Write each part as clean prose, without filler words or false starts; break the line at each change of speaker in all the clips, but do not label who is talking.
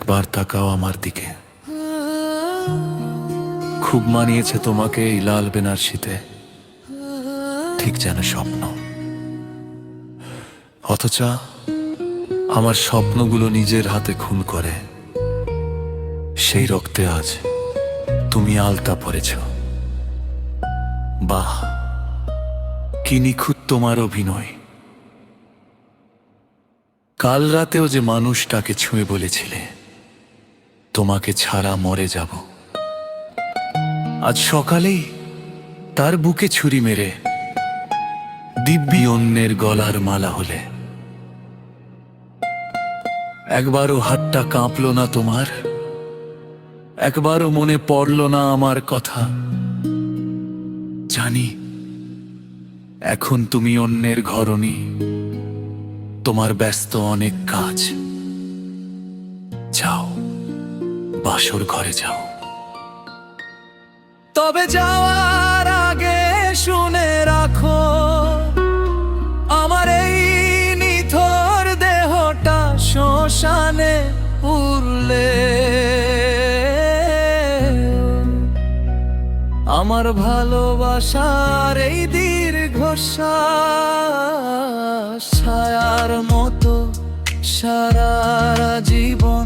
একবার তাকাও আমার দিকে। খুব মানিয়েছে তোমাকে এই লাল বেনারসিতে, ঠিক যেন স্বপ্ন। অথচ আমার স্বপ্নগুলো নিজের হাতে খুন করে সেই রক্তে আজ তুমি আলতা পরেছ। বাহ, কি নিখুঁত তোমার অভিনয়। কাল রাতেও যে মানুষটাকে ছুঁয়ে বলেছিলে তোমাকে ছাড়া মরে যাব, আজ সকালেই তার বুকে ছুরি মেরে দিব্যি অন্যের গলার মালা হলে। একবারও হাতটা কাঁপলো না তোমার? একবারও মনে পড়লো না আমার কথা? জানি এখন তুমি অন্যের ঘরণী, তোমার ব্যস্ত অনেক কাজ। যাও, বাসর ঘরে যাও। তবে যাওয়ার আগে শুনে রাখো, আমার এই নিথর দেহটা শ্মশানে উড়লে আমার ভালোবাসার এই দীর্ঘশ্বাস ছায়ার মতো সারা জীবন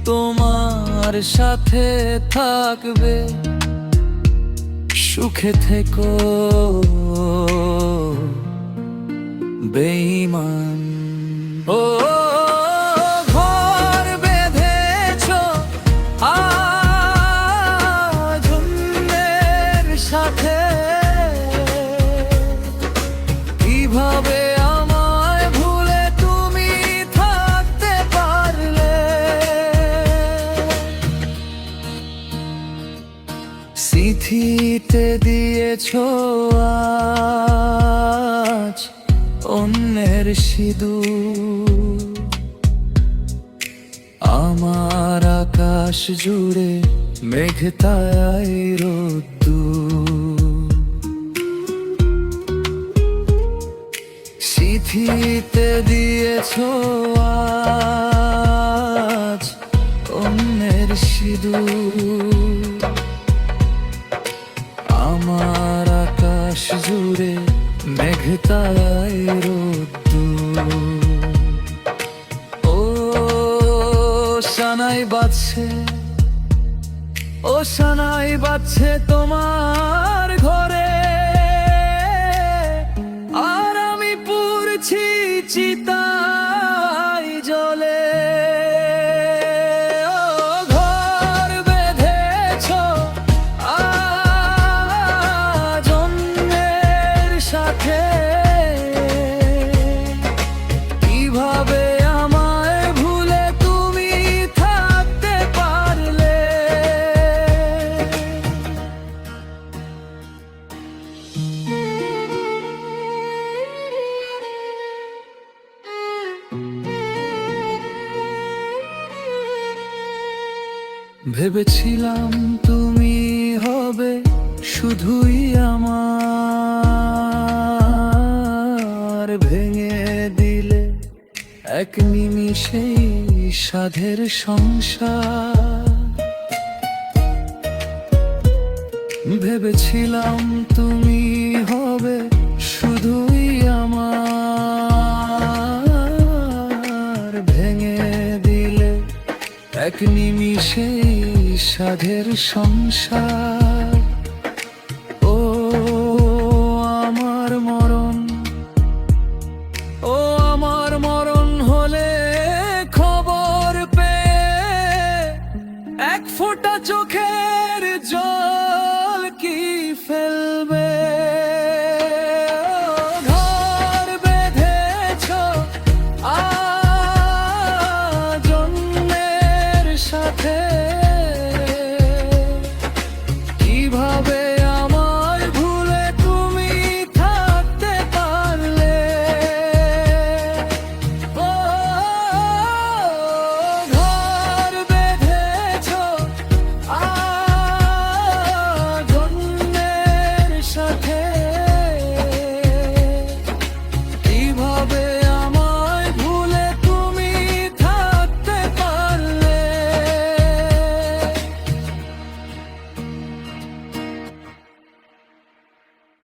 তোমার সাথে থাকবে। সুখে থেকো বেঈমান। ও ঘর বেঁধেছো আজ অন্যের সাথে, কিভাবে আমায় ভুলে তুমি থাকতে পারলে? সিঁথিতে দিয়েছো আজ অন্যের সিঁদুর, আমার আকাশ জুড়ে মেঘতায় রোদ্দুর। সিঁথিতে দিয়েছো আজ অন্যের সিঁদুর, আমার আকাশ জুড়ে মেঘতায় রোদ্দুর। ও সানাই বাজছে, ও সানাই বাজছে তোমার ঘরে, আর আমি পুড়ছি চিতায় জ্বলে। ও ঘর বেঁধেছো আজ অন্যের সাথে, কিভাবে আমায় ভুলে তুমি থাকতে পারলে? ভেবেছিলাম তুমি হবে শুধুই আমার, ভেঙে দিলে এক নিমিষেই সাধের সংসার। ভেবেছিলাম তুমি হবে শুধুই আমার, ভেঙে দিলে এক নিমিষেই সাধের সংসার।